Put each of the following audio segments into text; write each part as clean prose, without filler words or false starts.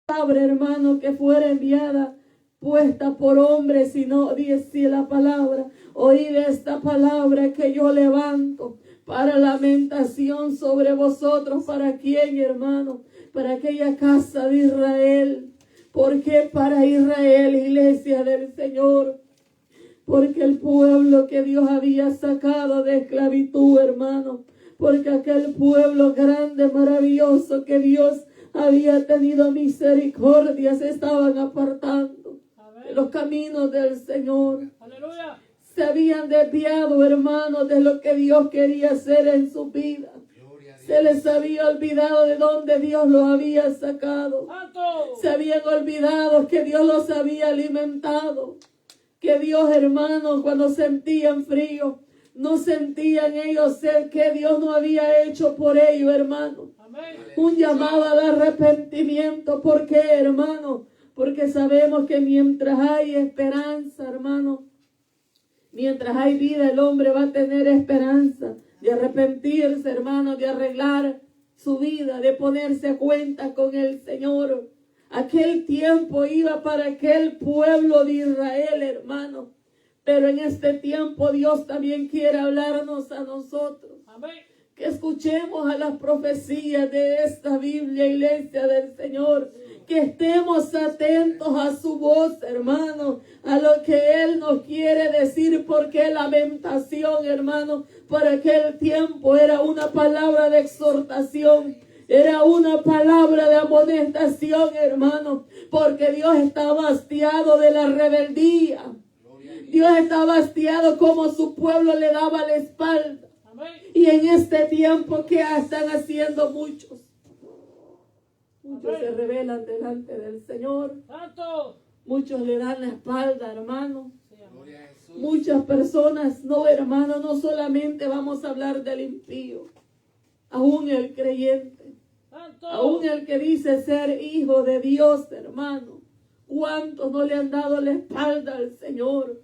palabra, hermano, que fuera enviada, puesta por hombres, sino dice la palabra, oíd esta palabra que yo levanto para lamentación sobre vosotros. ¿Para quién, hermano? Para aquella casa de Israel. ¿Por qué para Israel, iglesia del Señor? Porque el pueblo que Dios había sacado de esclavitud, hermano, porque aquel pueblo grande, maravilloso, que Dios había tenido misericordia, se estaban apartando de los caminos del Señor. Aleluya. Se habían desviado, hermanos, de lo que Dios quería hacer en su vida. Se les había olvidado de dónde Dios los había sacado. Se habían olvidado que Dios los había alimentado. Que Dios, hermanos, cuando sentían frío, no sentían ellos sed, que Dios no había hecho por ellos, hermanos. Un llamado al arrepentimiento. ¿Por qué, hermano? Porque sabemos que mientras hay esperanza, hermano, mientras hay vida, el hombre va a tener esperanza de arrepentirse, hermano, de arreglar su vida, de ponerse a cuenta con el Señor. Aquel tiempo iba para aquel pueblo de Israel, hermano. Pero en este tiempo Dios también quiere hablarnos a nosotros. Amén. Que escuchemos a las profecías de esta Biblia, iglesia del Señor. Que estemos atentos a su voz, hermano, a lo que Él nos quiere decir, porque lamentación, hermano, para aquel tiempo era una palabra de exhortación, era una palabra de amonestación, hermano, porque Dios estaba hastiado de la rebeldía. Dios estaba hastiado como su pueblo le daba la espalda. Y en este tiempo, ¿qué están haciendo muchos? Muchos se rebelan delante del Señor. Muchos le dan la espalda, hermano. Muchas personas, no, hermano, no solamente vamos a hablar del impío. Aún el creyente. Aún el que dice ser hijo de Dios, hermano. ¿Cuántos no le han dado la espalda al Señor?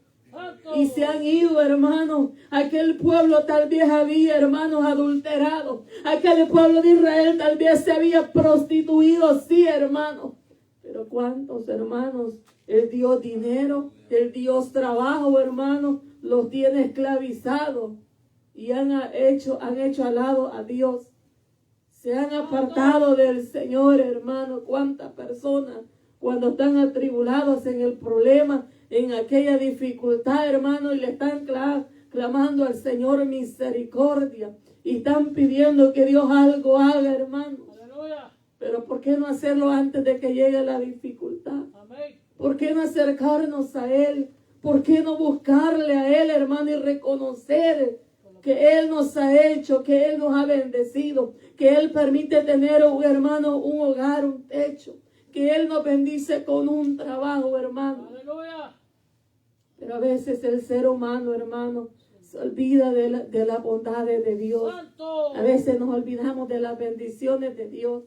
Y se han ido, hermanos. Aquel pueblo tal vez había, hermanos, adulterado. Aquel pueblo de Israel tal vez se había prostituido, sí, hermanos. Pero cuántos, hermanos, el Dios dinero, el Dios trabajo, hermanos, los tiene esclavizados y han hecho al lado a Dios. Se han apartado del Señor, hermanos. Cuántas personas, cuando están atribulados en el problema, en aquella dificultad, hermano, y le están clamando al Señor misericordia, y están pidiendo que Dios algo haga, hermano. Aleluya. Pero ¿por qué no hacerlo antes de que llegue la dificultad? Amén. ¿Por qué no acercarnos a Él? ¿Por qué no buscarle a Él, hermano, y reconocer que Él nos ha hecho, que Él nos ha bendecido, que Él permite tener, hermano, un hogar, un techo, que Él nos bendice con un trabajo, hermano? Aleluya. Pero a veces el ser humano, hermano, se olvida de la bondad de Dios. A veces nos olvidamos de las bendiciones de Dios.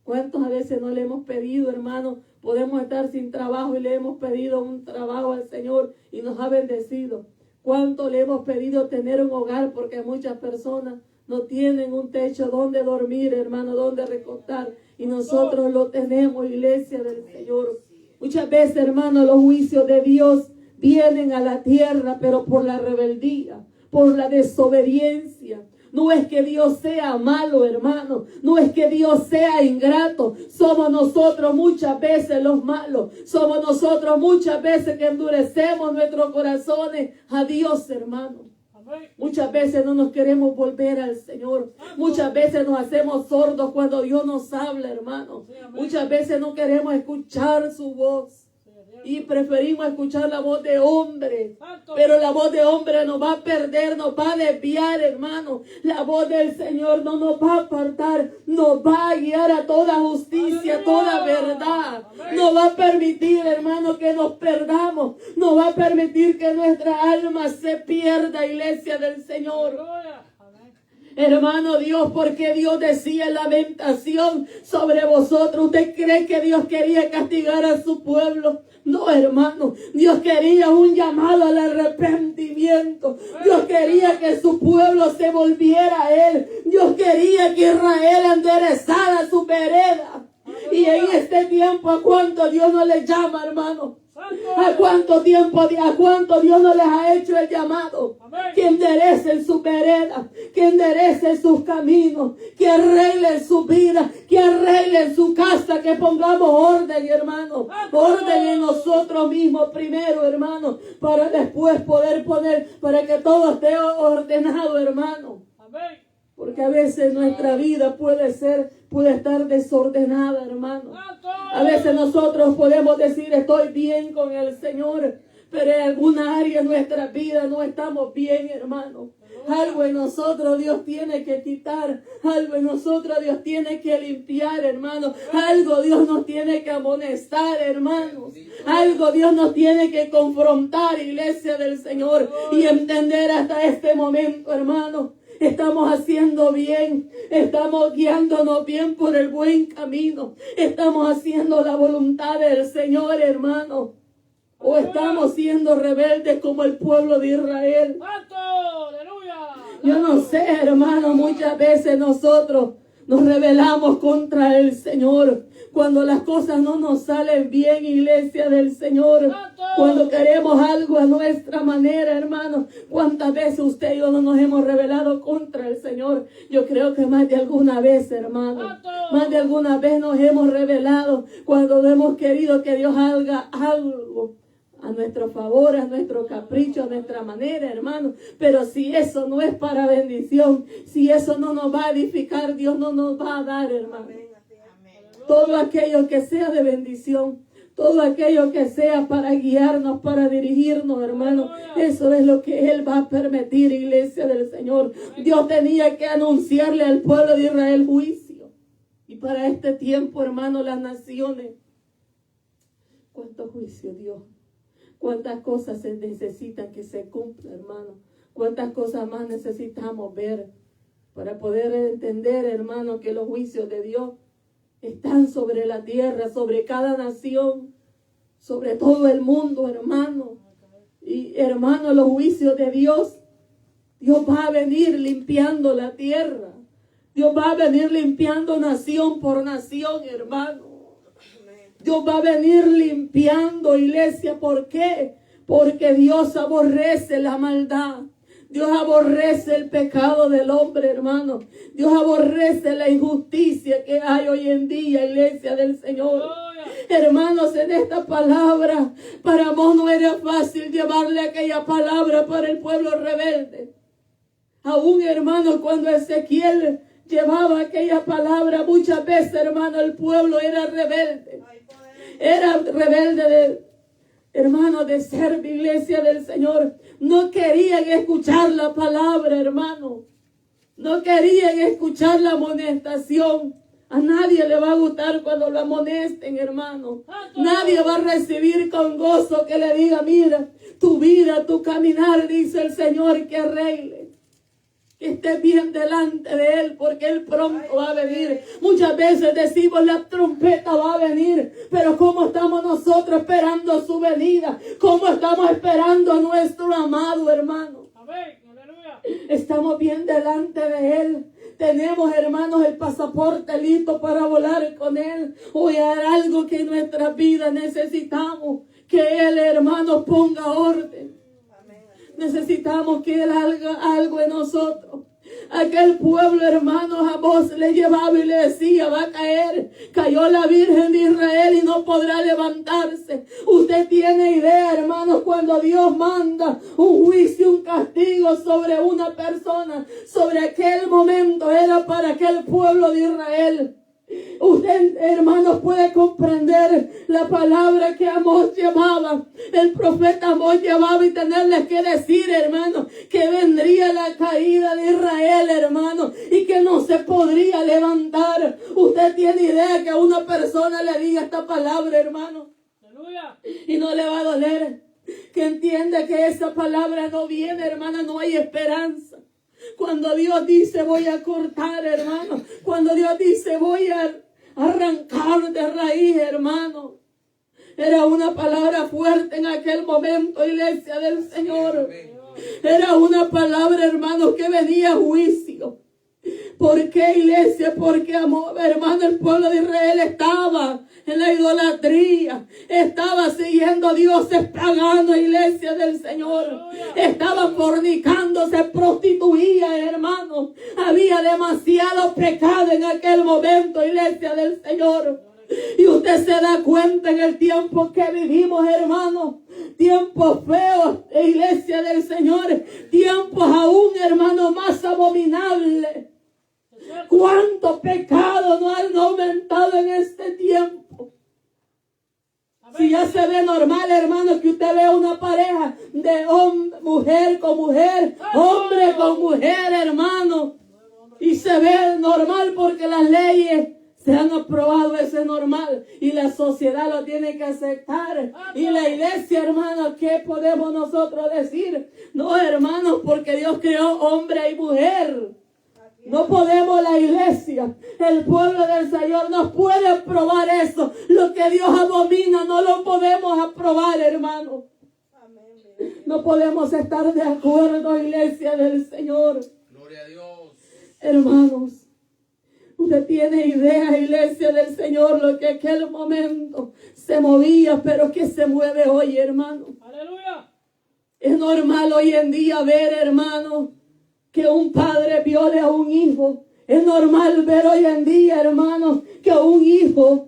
¿Cuántos a veces no le hemos pedido, hermano? Podemos estar sin trabajo y le hemos pedido un trabajo al Señor y nos ha bendecido. ¿Cuánto le hemos pedido tener un hogar? Porque muchas personas no tienen un techo donde dormir, hermano, donde recostar. Y nosotros lo tenemos, iglesia del Señor. Muchas veces, hermano, los juicios de Dios vienen a la tierra, pero por la rebeldía, por la desobediencia. No es que Dios sea malo, hermano. No es que Dios sea ingrato. Somos nosotros muchas veces los malos. Somos nosotros muchas veces que endurecemos nuestros corazones a Dios, hermano. Muchas veces no nos queremos volver al Señor. Muchas veces nos hacemos sordos cuando Dios nos habla, hermano. Muchas veces no queremos escuchar su voz. Y preferimos escuchar la voz de hombre. Pero la voz de hombre nos va a perder, nos va a desviar, hermano. La voz del Señor no nos va a apartar. Nos va a guiar a toda justicia, toda verdad. Nos va a permitir, hermano, que nos perdamos. Nos va a permitir que nuestra alma se pierda, iglesia del Señor. Hermano, Dios, porque Dios decía lamentación sobre vosotros. ¿Usted cree que Dios quería castigar a su pueblo? No, hermano, Dios quería un llamado al arrepentimiento. Dios quería que su pueblo se volviera a Él. Dios quería que Israel enderezara su vereda. Y en este tiempo, ¿a cuánto Dios no les llama, hermano? ¿A cuánto tiempo, a cuánto Dios no les ha hecho el llamado? Que enderecen su vereda, que enderecen sus caminos, que arreglen su vida, que arreglen su casa, que pongamos orden, hermano. Orden en nosotros mismos primero, hermano, para después poder poner, para que todo esté ordenado, hermano. Porque a veces nuestra vida puede estar desordenada, hermano. A veces nosotros podemos decir, estoy bien con el Señor, pero en alguna área de nuestra vida no estamos bien, hermano. Algo en nosotros Dios tiene que quitar, algo en nosotros Dios tiene que limpiar, hermano. Algo Dios nos tiene que amonestar, hermanos. Algo Dios nos tiene que confrontar, iglesia del Señor, y entender hasta este momento, hermano. Estamos haciendo bien, estamos guiándonos bien por el buen camino, estamos haciendo la voluntad del Señor, hermano, o estamos siendo rebeldes como el pueblo de Israel. Yo no sé, hermano, muchas veces nosotros nos rebelamos contra el Señor cuando las cosas no nos salen bien, iglesia del Señor. Cuando queremos algo a nuestra manera, hermano. ¿Cuántas veces usted y yo no nos hemos rebelado contra el Señor? Yo creo que más de alguna vez, hermano. Más de alguna vez nos hemos rebelado cuando hemos querido que Dios haga algo a nuestro favor, a nuestro capricho, a nuestra manera, hermano. Pero si eso no es para bendición, si eso no nos va a edificar, Dios no nos va a dar, hermano. Todo aquello que sea de bendición, todo aquello que sea para guiarnos, para dirigirnos, hermano, eso es lo que Él va a permitir, iglesia del Señor. Dios tenía que anunciarle al pueblo de Israel juicio. Y para este tiempo, hermano, las naciones, ¿cuánto juicio, Dios? ¿Cuántas cosas se necesitan que se cumplan, hermano? ¿Cuántas cosas más necesitamos ver para poder entender, hermano, que los juicios de Dios están sobre la tierra, sobre cada nación, sobre todo el mundo, hermano? Y, hermano, los juicios de Dios, Dios va a venir limpiando la tierra. Dios va a venir limpiando nación por nación, hermano. Dios va a venir limpiando, iglesia. ¿Por qué? Porque Dios aborrece la maldad. Dios aborrece el pecado del hombre, hermano. Dios aborrece la injusticia que hay hoy en día, iglesia del Señor. Hermanos, en esta palabra, para vos no era fácil llevarle aquella palabra para el pueblo rebelde. Aún, hermano, cuando Ezequiel llevaba aquella palabra, muchas veces, hermano, el pueblo era rebelde. Era rebelde hermano, de ser iglesia del Señor. No querían escuchar la palabra, hermano. No querían escuchar la amonestación. A nadie le va a gustar cuando lo amonesten, hermano. Nadie va a recibir con gozo que le diga, mira, tu vida, tu caminar, dice el Señor, que arregle. Que esté bien delante de Él, porque Él pronto va a venir. Muchas veces decimos, la trompeta va a venir, pero ¿cómo estamos nosotros esperando su venida? ¿Cómo estamos esperando a nuestro amado, hermano? Amén. Aleluya. Estamos bien delante de Él. Tenemos, hermanos, el pasaporte listo para volar con Él. O hay algo que en nuestra vida necesitamos, que Él, hermanos, ponga orden. Necesitamos que Él haga algo en nosotros. Aquel pueblo, hermanos, a vos le llevaba y le decía, va a caer. Cayó la Virgen de Israel y no podrá levantarse. Usted tiene idea, hermanos, cuando Dios manda un juicio, un castigo sobre una persona, sobre aquel momento era para aquel pueblo de Israel. Usted, hermanos, puede comprender la palabra que Amós llevaba. El profeta Amós llevaba y tenerles que decir, hermanos, que vendría la caída de Israel, hermanos, y que no se podría levantar. Usted tiene idea que a una persona le diga esta palabra, hermano, aleluya, y no le va a doler. Que entienda que esa palabra no viene, hermana, no hay esperanza. Cuando Dios dice voy a cortar, hermano. Cuando Dios dice voy a arrancar de raíz, hermano. Era una palabra fuerte en aquel momento, iglesia del Señor. Era una palabra, hermano, que venía a juicio. ¿Por qué, iglesia? Porque, hermano, el pueblo de Israel estaba en la idolatría, estaba siguiendo a dioses paganos, iglesia del Señor, estaba fornicando, se prostituía, hermano. Había demasiado pecado en aquel momento, iglesia del Señor. Y usted se da cuenta en el tiempo que vivimos, hermano, tiempos feos, iglesia del Señor, tiempos aún, hermano, más abominables. ¿Cuánto pecado no han aumentado en este tiempo? Si ya se ve normal, hermano, que usted vea una pareja de mujer con mujer, hombre con mujer, hermano, y se ve normal porque las leyes se han aprobado, eso es normal, y la sociedad lo tiene que aceptar. Y la iglesia, hermano, ¿qué podemos nosotros decir? No, hermanos, porque Dios creó hombre y mujer. No podemos, la iglesia, el pueblo del Señor no puede aprobar eso. Lo que Dios abomina no lo podemos aprobar, hermano. No podemos estar de acuerdo, iglesia del Señor. Gloria a Dios. Hermanos, usted tiene idea, iglesia del Señor, lo que en aquel momento se movía, pero que se mueve hoy, hermano. Aleluya. Es normal hoy en día ver, hermano, que un padre viole a un hijo. Es normal ver hoy en día, hermanos, que un hijo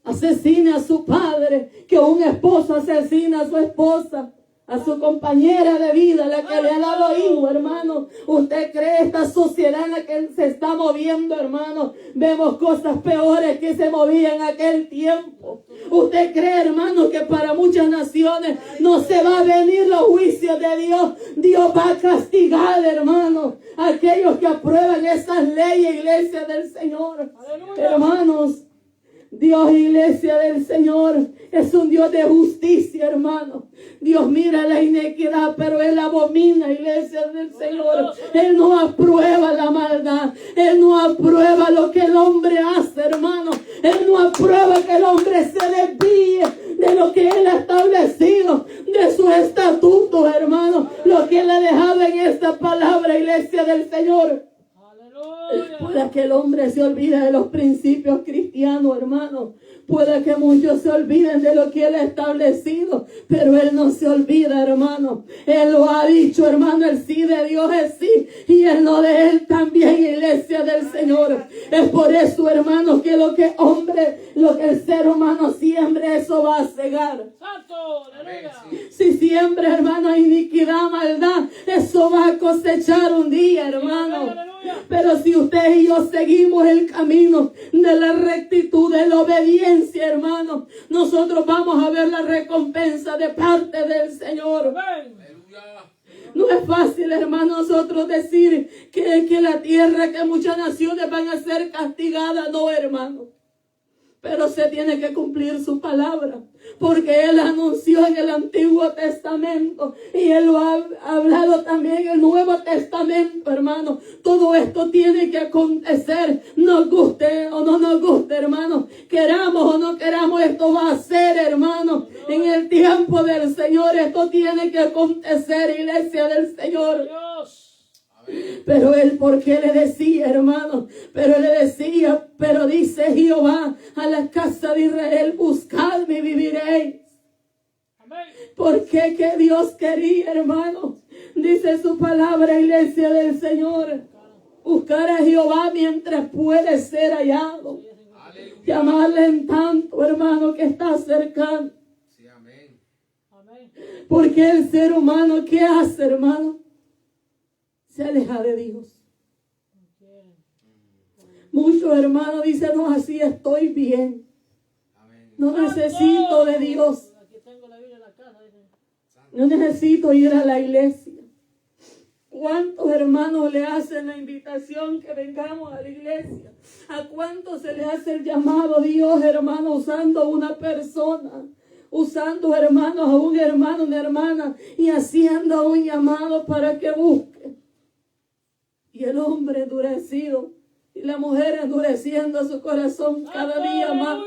asesine a su padre, que un esposo asesina a su esposa, a su compañera de vida, la que le ha dado hijo, hermano. ¿Usted cree esta sociedad en la que se está moviendo, hermano? Vemos cosas peores que se movían en aquel tiempo. ¿Usted cree, hermano, que para muchas naciones no se va a venir los juicios de Dios? Dios va a castigar, hermano, a aquellos que aprueban esas leyes, iglesia del Señor. Aleluya. Hermanos, Dios, iglesia del Señor, es un Dios de justicia, hermano. Dios mira la inequidad, pero Él abomina, iglesia del Señor. Él no aprueba la maldad. Él no aprueba lo que el hombre hace, hermano. Él no aprueba que el hombre se desvíe de lo que Él ha establecido, de sus estatutos, hermano. Lo que Él ha dejado en esta palabra, iglesia del Señor. Puede que el hombre se olvide de los principios cristianos, hermano. Puede que muchos se olviden de lo que Él ha establecido, pero Él no se olvida, hermano. Él lo ha dicho, hermano, el sí de Dios es sí, y el no de Él también, iglesia del Señor. Es por eso, hermano, que lo que el ser humano siembre, eso va a cegar. Si siempre, hermano, iniquidad, maldad, eso va a cosechar un día, hermano. Pero si usted y yo seguimos el camino de la rectitud, de la obediencia, hermano, nosotros vamos a ver la recompensa de parte del Señor. No es fácil, hermano, nosotros decir que la tierra, que muchas naciones van a ser castigadas. No, hermano. Pero se tiene que cumplir su palabra, porque Él anunció en el Antiguo Testamento y Él lo ha hablado también en el Nuevo Testamento, hermano. Todo esto tiene que acontecer, nos guste o no nos guste, hermano. Queramos o no queramos, esto va a ser, hermano. En el tiempo del Señor esto tiene que acontecer, iglesia del Señor. Pero Él, ¿por qué le decía, hermano? Pero Él le decía, pero dice Jehová a la casa de Israel, buscadme y viviréis. ¿Por qué? Que Dios quería, hermano. Dice su palabra, iglesia del Señor. Buscar a Jehová mientras puede ser hallado. Llamarle en tanto, hermano, que está cercano. Porque el ser humano, ¿qué hace, hermano? Se aleja de Dios. Muchos hermanos dicen, no, así estoy bien. No necesito de Dios. No necesito ir a la iglesia. ¿Cuántos hermanos le hacen la invitación que vengamos a la iglesia? ¿A cuántos se le hace el llamado Dios, hermano, usando una persona? Usando, hermanos, a un hermano, una hermana, y haciendo un llamado para que busque. Y el hombre endurecido y la mujer endureciendo su corazón cada día más.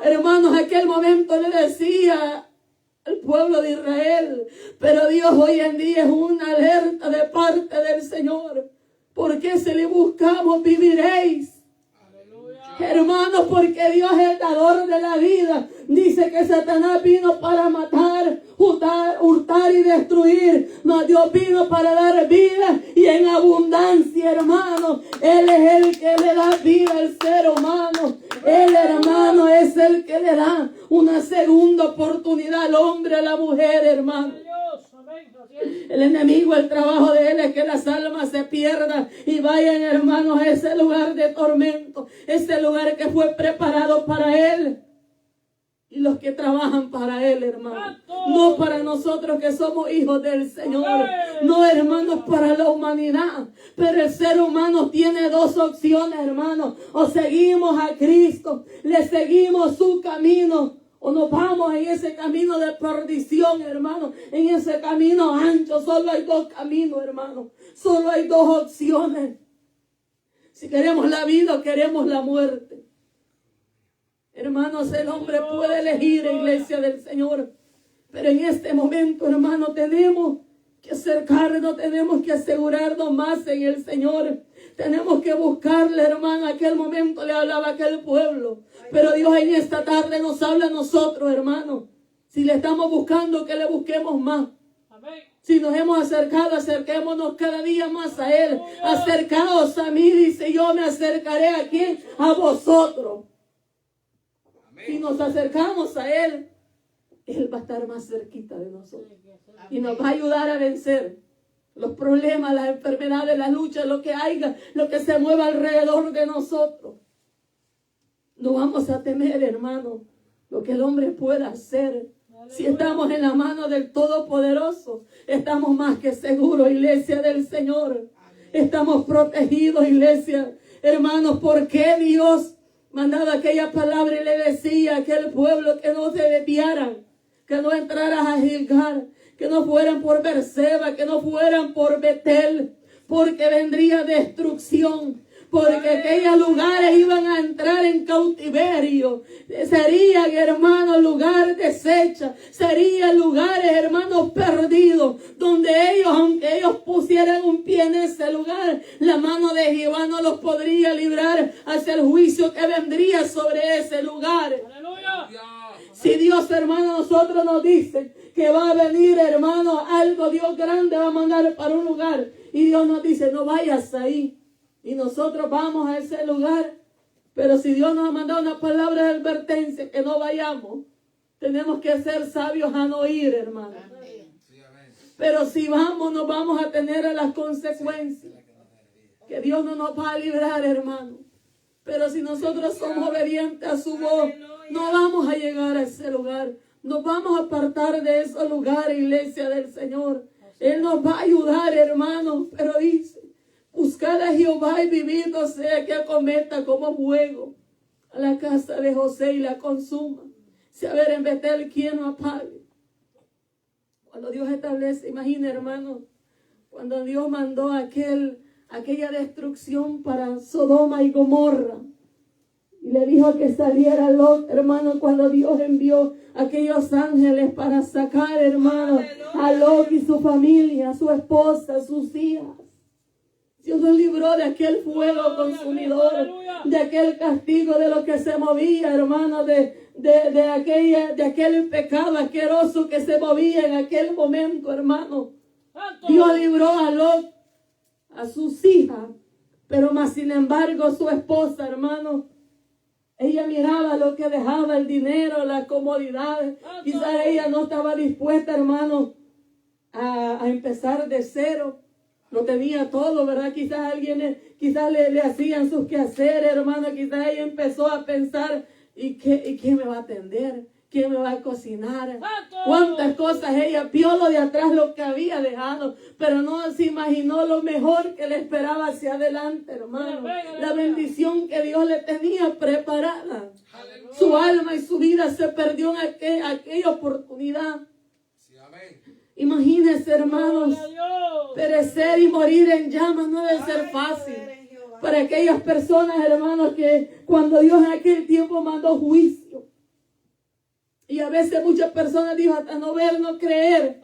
Hermanos, aquel momento le decía al pueblo de Israel, pero Dios hoy en día es una alerta de parte del Señor ¿Por qué si le buscamos viviréis? Hermanos, porque Dios es el dador de la vida. Dice que Satanás vino para matar, hurtar y destruir. Mas Dios vino para dar vida y en abundancia, hermanos. Él es el que le da vida al ser humano. El hermano es el que le da una segunda oportunidad al hombre, a la mujer, hermano. El enemigo, el trabajo de él es que las almas se pierdan y vayan, hermanos, a ese lugar de tormento, ese lugar que fue preparado para él. Y los que trabajan para él, hermanos, no para nosotros que somos hijos del Señor, no, hermanos, para la humanidad. Pero el ser humano tiene dos opciones, hermanos: o seguimos a Cristo, le seguimos su camino, o nos vamos en ese camino de perdición, hermano. En ese camino ancho solo hay dos caminos, hermano. Solo hay dos opciones. Si queremos la vida o queremos la muerte. Hermanos, el hombre puede elegir, iglesia del Señor. Pero en este momento, hermano, tenemos que acercarnos, tenemos que asegurarnos más en el Señor. Tenemos que buscarle, hermano. Aquel momento le hablaba a aquel pueblo. Pero Dios en esta tarde nos habla a nosotros, hermano. Si le estamos buscando, que le busquemos más. Si nos hemos acercado, acerquémonos cada día más a Él. Acercaos a mí, dice, yo me acercaré a quién, a vosotros. Si nos acercamos a Él, Él va a estar más cerquita de nosotros. Y nos va a ayudar a vencer los problemas, las enfermedades, las luchas, lo que haya, lo que se mueva alrededor de nosotros. No vamos a temer, hermano, lo que el hombre pueda hacer. Si estamos en la mano del Todopoderoso, estamos más que seguros, iglesia del Señor. Estamos protegidos, iglesia. Hermanos, ¿por qué Dios mandaba aquella palabra y le decía a aquel pueblo que no se desviaran, que no entraran a Gilgal, que no fueran por Berseba, que no fueran por Betel, porque vendría destrucción? Porque aquellos lugares iban a entrar en cautiverio. Serían, hermanos, lugares desechos. Serían lugares, hermanos, perdidos. Donde ellos, aunque ellos pusieran un pie en ese lugar, la mano de Jehová no los podría librar hacia el juicio que vendría sobre ese lugar. ¡Aleluya! Si Dios, hermano, nosotros nos dice que va a venir, hermano, algo, Dios grande va a mandar para un lugar. Y Dios nos dice, no vayas ahí. Y nosotros vamos a ese lugar. Pero si Dios nos ha mandado una palabra de advertencia, que no vayamos, tenemos que ser sabios a no ir, hermano. Pero si vamos, nos vamos a tener a las consecuencias. Que Dios no nos va a librar, hermano. Pero si nosotros somos obedientes a su voz, no vamos a llegar a ese lugar. Nos vamos a apartar de esos lugares, iglesia del Señor. Él nos va a ayudar, hermano. Pero dice, buscar a Jehová y vivid, no sea que acometa como fuego a la casa de José y la consuma. Si a ver en Betel, ¿quién no apague? Cuando Dios establece, imagina, hermano, cuando Dios mandó aquella destrucción para Sodoma y Gomorra. Y le dijo que saliera Lot, hermano, cuando Dios envió aquellos ángeles para sacar, hermano, a Lot y su familia, su esposa, sus hijas. Dios nos libró de aquel fuego consumidor, de aquel castigo, de lo que se movía, hermano, de aquel pecado asqueroso que se movía en aquel momento, hermano. Dios libró a Lot, a sus hijas, pero más sin embargo su esposa, hermano, ella miraba lo que dejaba, el dinero, las comodidades. Quizás ella no estaba dispuesta, hermano, a empezar de cero. No tenía todo, ¿verdad? Quizás le hacían sus quehaceres, hermano. Quizás ella empezó a pensar, ¿y quién me va a atender? ¿Quién me va a cocinar? ¿Cuántas cosas ella vio lo de atrás, lo que había dejado? Pero no se imaginó lo mejor que le esperaba hacia adelante, hermano. La bendición que Dios le tenía preparada. Su alma y su vida se perdió en aquella oportunidad. Imagínense, hermanos, perecer y morir en llamas no debe ser fácil. Para aquellas personas, hermanos, que cuando Dios en aquel tiempo mandó juicio. Y a veces muchas personas dijo hasta no ver, no creer.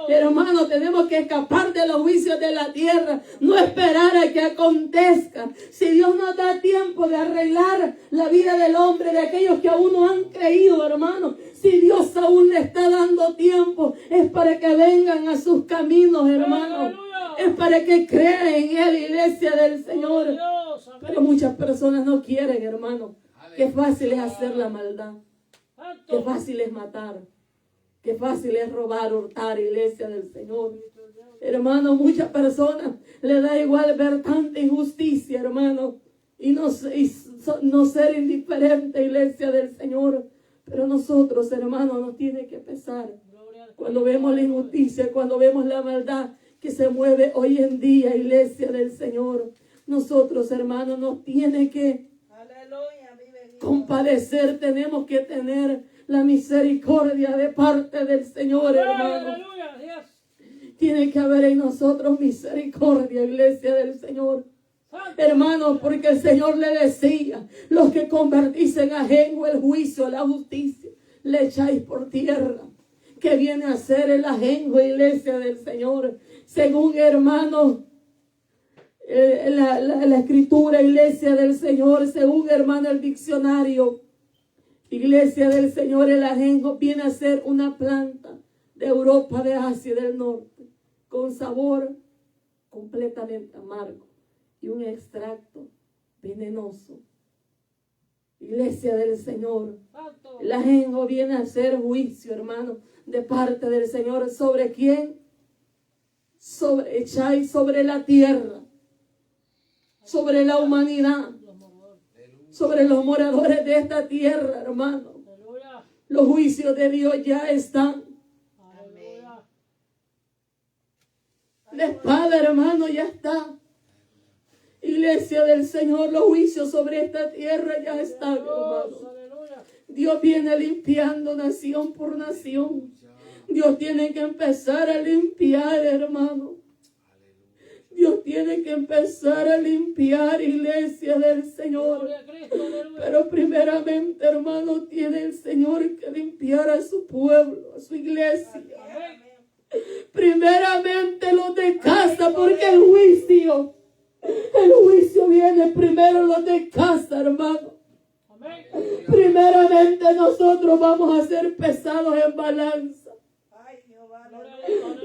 Hermano, tenemos que escapar de los juicios de la tierra, no esperar a que acontezca. Si Dios nos da tiempo de arreglar la vida del hombre, de aquellos que aún no han creído, hermano, si Dios aún le está dando tiempo, es para que vengan a sus caminos, hermano. Es para que crean en Él, iglesia del Señor. Pero muchas personas no quieren, hermano. Qué fácil es hacer la maldad. Qué fácil es matar. Qué fácil es robar, hurtar, iglesia del Señor. Hermano, muchas personas le da igual ver tanta injusticia, hermano, y no ser indiferente, iglesia del Señor. Pero nosotros, hermano, nos tiene que pesar cuando vemos la injusticia, cuando vemos la maldad que se mueve hoy en día, iglesia del Señor. Nosotros, hermano, nos tiene que compadecer, tenemos que tener la misericordia de parte del Señor, hermano. Tiene que haber en nosotros misericordia, iglesia del Señor. Hermano, porque el Señor le decía, los que convertís en ajeno el juicio, la justicia, le echáis por tierra. ¿Qué viene a ser el ajeno, iglesia del Señor? Según, hermano, la escritura, iglesia del Señor, según, hermano, el diccionario, iglesia del Señor, el ajenjo viene a ser una planta de Europa, de Asia y del norte, con sabor completamente amargo y un extracto venenoso. Iglesia del Señor, el ajenjo viene a ser juicio, hermano, de parte del Señor. ¿Sobre quién? Echáis sobre la tierra, sobre la humanidad, sobre los moradores de esta tierra, hermano. Los juicios de Dios ya están. La espada, hermano, ya está. Iglesia del Señor, los juicios sobre esta tierra ya están, hermano. Dios viene limpiando nación por nación. Dios tiene que empezar a limpiar, hermano. Dios tiene que empezar a limpiar, iglesia del Señor. Pero primeramente, hermano, tiene el Señor que limpiar a su pueblo, a su iglesia. Primeramente los de casa, porque el juicio viene primero los de casa, hermano. Primeramente nosotros vamos a ser pesados en balanza.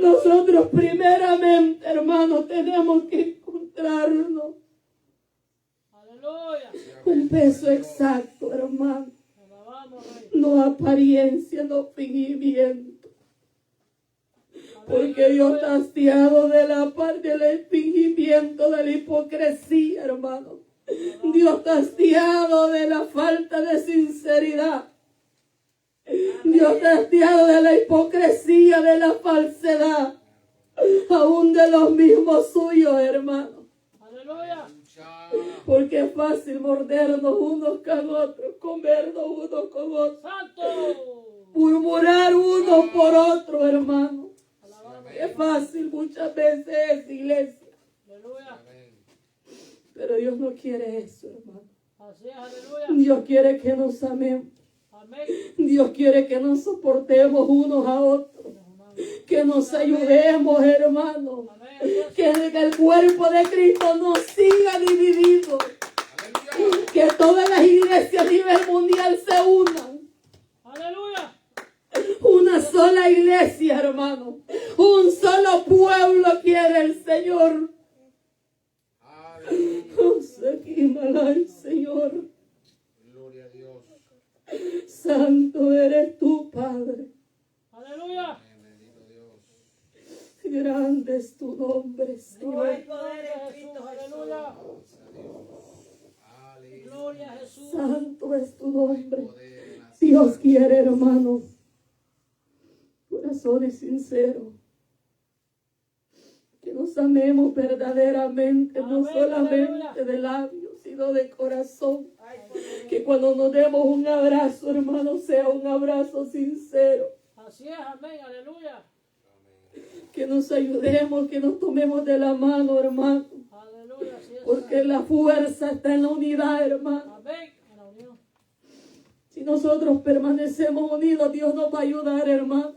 Nosotros primeramente, hermano, tenemos que encontrarnos un peso exacto, hermano. No apariencia, no fingimiento. Porque Dios está hastiado de la parte del fingimiento, de la hipocresía, hermano. Dios está hastiado de la falta de sinceridad. Dios está hastiado de la hipocresía, de la falsedad, aún de los mismos suyos, hermano. Aleluya. Porque es fácil mordernos unos con otros, comernos unos con otros, murmurar uno por otro, hermano. Es fácil muchas veces, iglesia. Pero Dios no quiere eso, hermano. Dios quiere que nos amemos. Dios quiere que nos soportemos unos a otros, que nos ayudemos, hermano, que el cuerpo de Cristo no siga dividido, que todas las iglesias a nivel mundial se unan. Una sola iglesia, hermano, un solo pueblo quiere el Señor. Señor. Santo eres tú, Padre. Aleluya. Grande es tu nombre, Señor. No hay poder en Cristo, aleluya. Gloria a Jesús. Santo es tu nombre. Dios quiere, hermano, corazones sinceros. Que nos amemos verdaderamente, no solamente de labios, sino de corazón. Que cuando nos demos un abrazo, hermano, sea un abrazo sincero. Así es, amén, aleluya. Que nos ayudemos, que nos tomemos de la mano, hermano. Aleluya, así es. Porque la fuerza está en la unidad, hermano. Amén, en la unión. Si nosotros permanecemos unidos, Dios nos va a ayudar, hermano.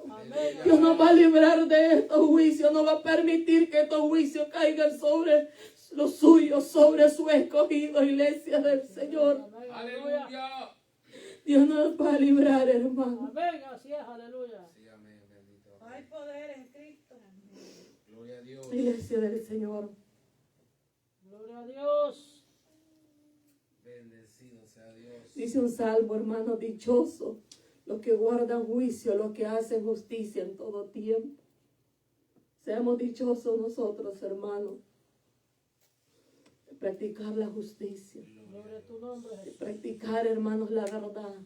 Dios nos va a librar de estos juicios. No va a permitir que estos juicios caigan sobre los suyos, sobre su escogido, iglesia del Señor. Aleluya. Dios nos va a librar, hermano. Amén, así es, aleluya. Sí, amén, bendito. Hay poder en Cristo. Gloria a Dios. Iglesia del Señor. Gloria a Dios. Bendecido sea Dios. Dice un salmo, hermano, dichoso los que guardan juicio, los que hacen justicia en todo tiempo. Seamos dichosos nosotros, hermanos, de practicar la justicia, Gloria a tu nombre, de Jesús. practicar, hermanos, la verdad,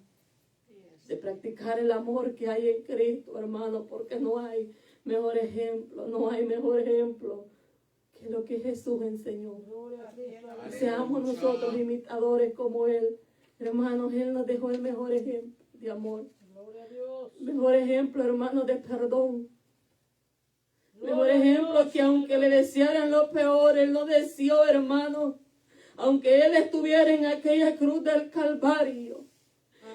de practicar el amor que hay en Cristo, hermanos, porque no hay mejor ejemplo, que lo que Jesús enseñó. Gloria a Cristo. Que seamos nosotros imitadores como Él. Hermanos, Él nos dejó el mejor ejemplo de amor. Gloria a Dios. Mejor ejemplo, hermanos, de perdón. Mejor Gloria a ejemplo Dios. que aunque le desearan lo peor, Él no deseó, hermanos. Aunque Él estuviera en aquella cruz del Calvario.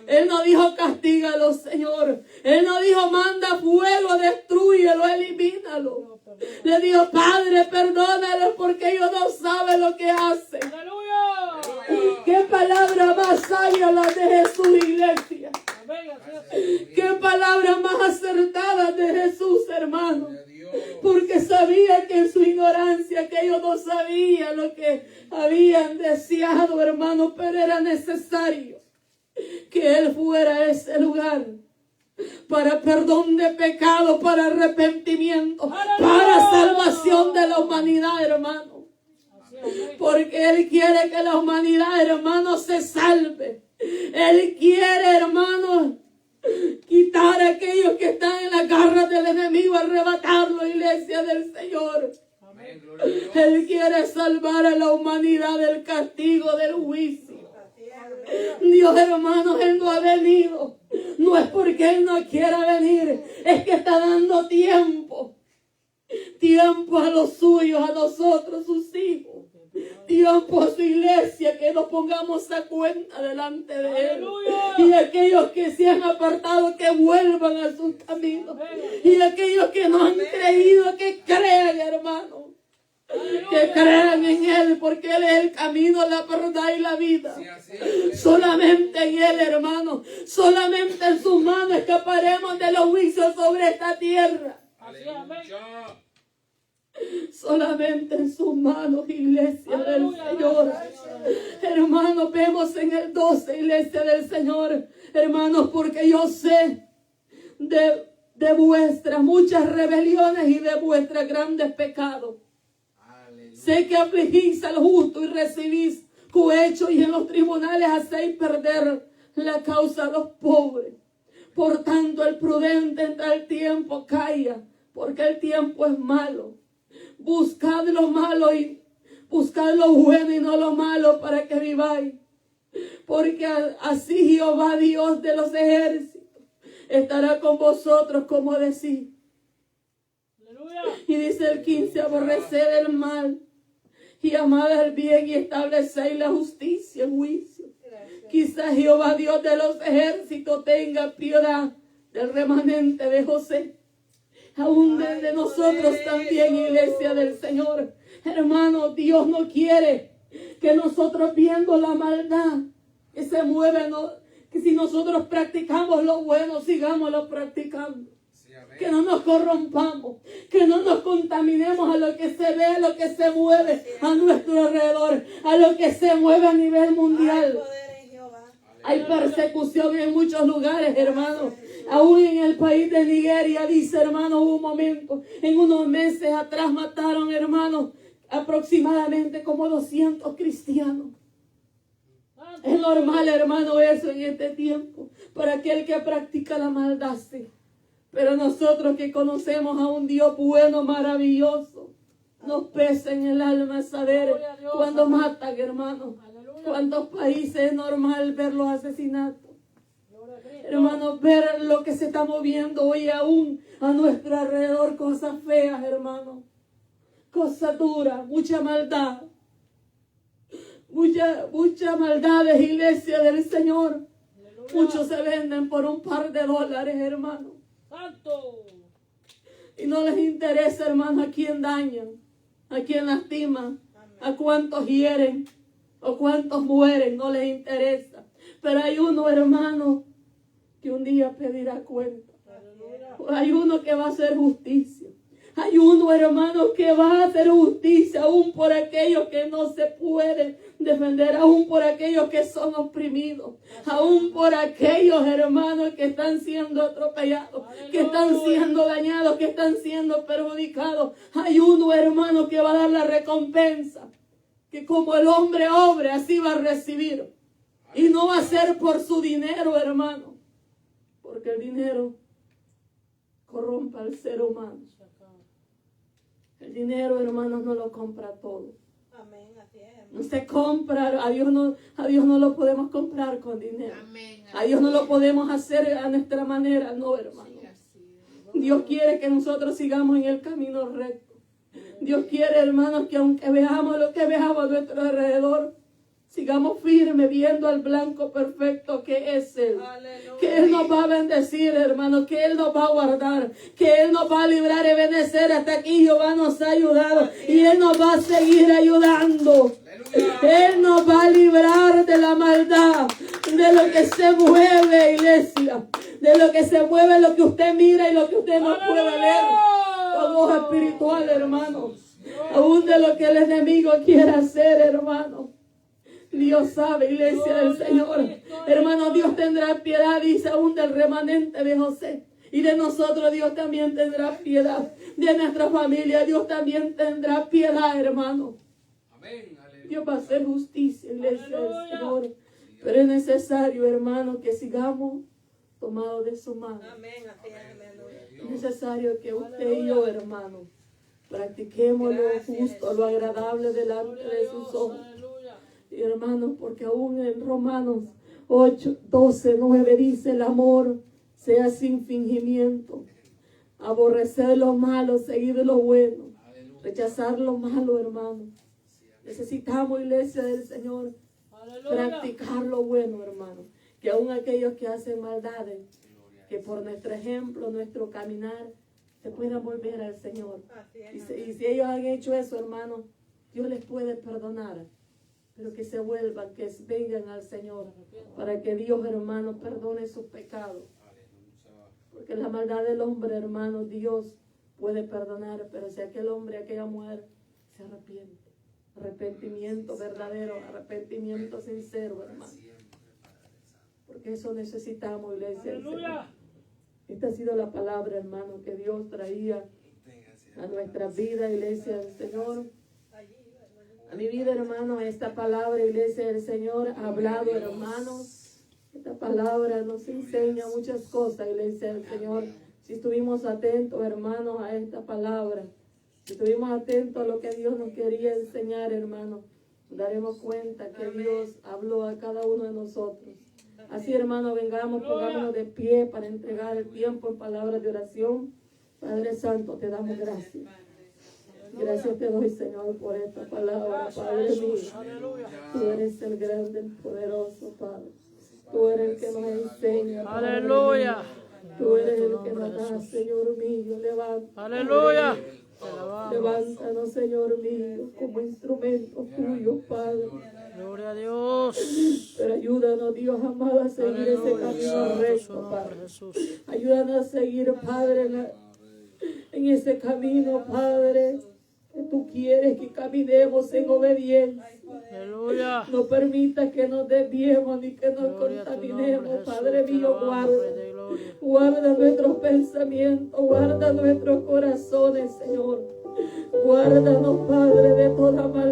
Él no dijo castígalo, Señor. Él no dijo manda fuego, destrúyelo, elimínalo. Le dijo, Padre, perdónalo porque ellos no saben lo que hacen. Aleluya. Qué palabra más sabia la de Jesús, iglesia. Amén, así es. Qué palabra más acertada de Jesús, hermano. Gloria a Dios. Porque sabía que en su ignorancia, que ellos no sabían lo que habían deseado, hermano, pero era necesario que Él fuera a ese lugar para perdón de pecado, para arrepentimiento, para salvación de la humanidad, hermano. Así es, amén. Porque Él quiere que la humanidad, hermano, se salve. Él quiere, hermano, quitar a aquellos que están en las garras del enemigo, arrebatarlo, iglesia del Señor. Amén. Gloria a Dios. Él quiere salvar a la humanidad del castigo, del juicio. Dios, hermanos, Él no ha venido. No es porque Él no quiera venir, es que está dando tiempo. Tiempo a los suyos, a nosotros, sus hijos. Tiempo a su iglesia, que nos pongamos a cuenta delante de Él. Aleluya. Y aquellos que se han apartado, que vuelvan a sus caminos. Y aquellos que no han creído, que crean, hermano. Que crean en Él, porque Él es el camino, la verdad y la vida. Sí, así es. Solamente en Él, hermano. Solamente en sus manos escaparemos de los juicios sobre esta tierra. Aleluya. Solamente en sus manos, iglesia del Aleluya. Señor. Hermanos, vemos en el 12, iglesia del Señor. Hermanos, porque yo sé de vuestras muchas rebeliones y de vuestros grandes pecados. Aleluya. Sé que afligís al justo y recibís cohecho y en los tribunales hacéis perder la causa a los pobres. Por tanto, el prudente en tal tiempo calla, porque el tiempo es malo. Buscad lo malo y buscad lo bueno y no lo malo para que viváis. Porque así Jehová, Dios de los ejércitos, estará con vosotros como decís. Aleluya. Y dice el 15, aborreced el mal y amad el bien y establecéis la justicia, el juicio. Quizás Jehová, Dios de los ejércitos, tenga piedad del remanente de José. Aún de nosotros también, iglesia del Señor. Hermano, Dios no quiere que nosotros viendo la maldad que se mueve, que si nosotros practicamos lo bueno, sigámoslo practicando. Sí, amén. Que no nos corrompamos, que no nos contaminemos a lo que se ve, a lo que se mueve a nuestro alrededor, a lo que se mueve a nivel Hay mundial. poder en Jehová. Hay persecución en muchos lugares, hermanos. Aún en el país de Nigeria, dice, hermano, hubo un momento, en unos meses atrás mataron, hermanos, aproximadamente como 200 cristianos. Es normal, hermano, eso en este tiempo, para aquel que practica la maldad, sí. Pero nosotros que conocemos a un Dios bueno, maravilloso, nos pesa en el alma saber cuando matan, hermano. Aleluya. ¿Cuántos países es normal ver los asesinatos? Gloria a Cristo. Hermanos, ver lo que se está moviendo hoy aún a nuestro alrededor, cosas feas, hermanos. Cosas duras, mucha maldad. Mucha maldad, iglesia del Señor. Muchos se venden por un par de dólares, hermano. Santo. Y no les interesa, hermano, a quién dañan, a quién lastiman, a cuántos hieren o cuántos mueren, no les interesa. Pero hay uno, hermano, que un día pedirá cuenta. Hay uno que va a hacer justicia. Hay uno, hermano, que va a hacer justicia aún por aquellos que no se pueden defender, aún por aquellos que son oprimidos, aún por aquellos, hermanos, que están siendo atropellados, que están siendo dañados, que están siendo perjudicados. Hay uno, hermano, que va a dar la recompensa, que como el hombre obre, así va a recibir. Y no va a ser por su dinero, hermano, porque el dinero corrompe al ser humano. El dinero, hermanos, no lo compra todo. Amén, así es. No se compra, a Dios no lo podemos comprar con dinero. A Dios no lo podemos hacer a nuestra manera, no, hermano. Dios quiere que nosotros sigamos en el camino recto. Dios quiere, hermanos, que aunque veamos lo que veamos a nuestro alrededor, sigamos firmes viendo al blanco perfecto que es Él. Aleluya. Que Él nos va a bendecir, hermano. Que Él nos va a guardar. Que Él nos va a librar y benecer. Hasta aquí Jehová nos ha ayudado. Y Él nos va a seguir ayudando. Él nos va a librar de la maldad. De lo que se mueve, iglesia. De lo que se mueve, lo que usted mira y lo que usted no puede ver. Todo es espiritual, hermano. Aún de lo que el enemigo quiere hacer, hermano. Dios sabe, iglesia del Señor. Hermano, Dios tendrá piedad, dice, aún del remanente de José. Y de nosotros Dios también tendrá piedad. De nuestra familia Dios también tendrá piedad, hermano. Amén. Dios va a hacer justicia, iglesia del Señor. Pero es necesario, hermano, que sigamos tomados de su mano. Amén, así es. Aleluya. Es necesario que usted y yo, hermano, practiquemos lo justo, lo agradable delante de sus ojos. Y hermanos, porque aún en Romanos 8, 12, 9 dice: el amor sea sin fingimiento, aborrecer lo malo, seguir lo bueno, rechazar lo malo, hermano. Necesitamos, iglesia del Señor, practicar lo bueno, hermano. Que aún aquellos que hacen maldades, que por nuestro ejemplo, nuestro caminar, se puedan volver al Señor. Y si ellos han hecho eso, hermano, Dios les puede perdonar. Pero que se vuelvan, que vengan al Señor, para que Dios, hermano, perdone sus pecados. Porque la maldad del hombre, hermano, Dios puede perdonar, pero si aquel hombre, aquella mujer se arrepiente, arrepentimiento verdadero, arrepentimiento sincero, hermano. Porque eso necesitamos, iglesia del Señor. Esta ha sido la palabra, hermano, que Dios traía a nuestra vida, iglesia del Señor. A mi vida, hermano, esta palabra, iglesia del Señor, ha hablado, hermanos. Esta palabra nos enseña muchas cosas, iglesia del Señor. Si estuvimos atentos, hermanos, a esta palabra, si estuvimos atentos a lo que Dios nos quería enseñar, hermanos, daremos cuenta que Dios habló a cada uno de nosotros. Así, hermanos, pongámonos de pie para entregar el tiempo en palabras de oración. Padre Santo, te damos gracias. Gracias te doy, Señor, por esta palabra, Padre mío. Tú eres el grande, el poderoso, Padre. Tú eres el que nos enseña, Padre. Aleluya. Tú eres el que nos da, Señor mío. Levanta. Aleluya. Levántanos, Señor mío, como instrumento tuyo, Padre. Gloria a Dios. Pero ayúdanos, Dios amado, a seguir ese camino recto, Padre. Ayúdanos a seguir, Padre, en ese camino, Padre, que tú quieres que caminemos en obediencia. Aleluya. No permita que nos desviemos ni que nos contaminemos, Padre mío, guarda nuestros pensamientos, guarda nuestros corazones, Señor. Guárdanos, Padre, de toda maldad.